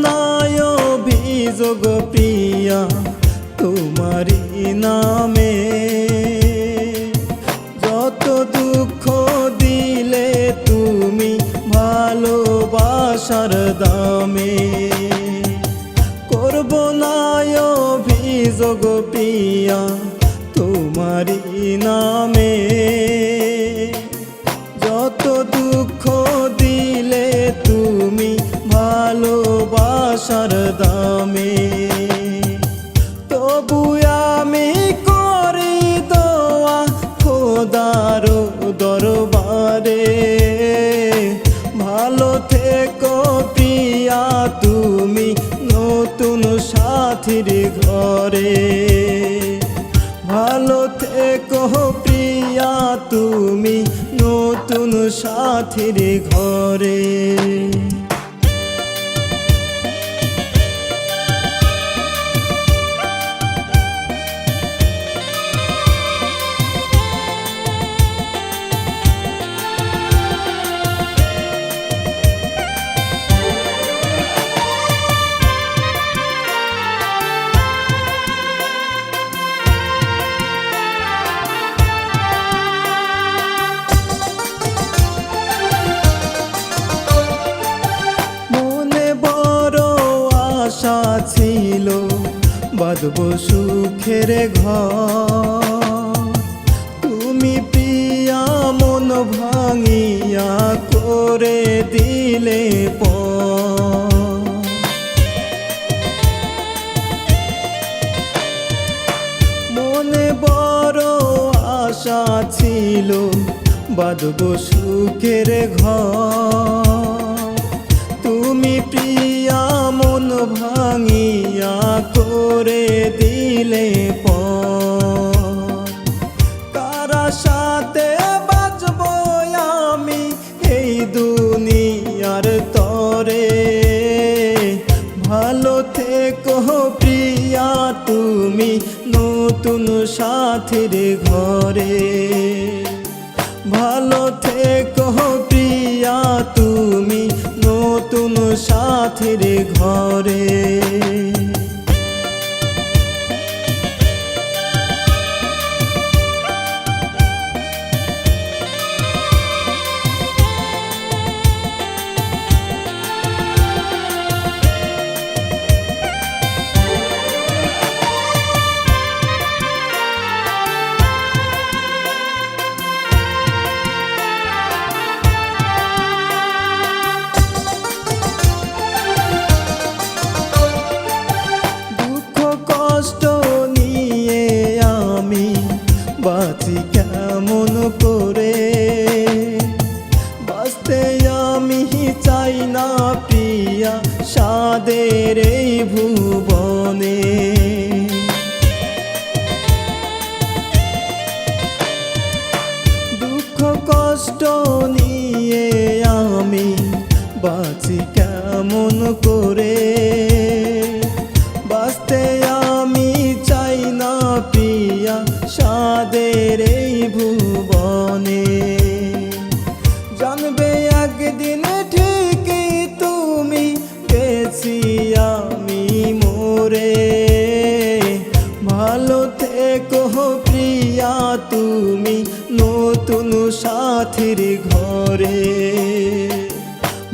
না অভিযোগ প্রিয়া তোমারি নামে। যত দুঃখ দিলে তুমি ভালোবাসার দামে। করব না অভিযোগ প্রিয়া তোমারি নামে। যত দুঃখ দিলে তুমি ভালোবাসার দামে। তবু আমি করি দোয়া খোদার দরবারে। ভালো থেকো প্রিয়া তুমি নতুন সাথীর ঘরে। ভালো থেকো প্রিয়া তুমি নতুন সাথীর ঘরে। আশা ছিল বাঁধব সুখের ঘর। তুমি প্রিয়া মন ভাঙিয়া করে দিলে পর। মনে বড় আশা ছিল বাঁধব সুখের ঘর। তুমি প্রিয়া মন ভাঙিয়া করে দিলে পর। কারা সাথে বাঁচব আমি এই দুনিয়ার তরে। ভালো থেকো প্রিয়া তুমি নতুন সাথীর ঘরে। ভালো থেকো প্রিয়া তুমি নতুন সাথীর ঘরে। বাঁচি কেমন করে বাঁচতে আমি চাই না প্রিয়া সাদের এই ভুবনে। দুঃখ কষ্ট নিয়ে আমি বাঁচি কেমন করে বাঁচতে আমি চাই না প্রিয়া সাদের এই ভুবনে। জানবে একদিন ঠিকই তুমি গেছি আমি মরে। ভালো থেকো প্রিয়া তুমি নতুন সাথীর ঘরে।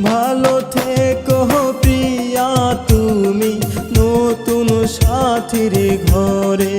ভালো থেকো প্রিয়া তুমি নতুন সাথীর ঘরে।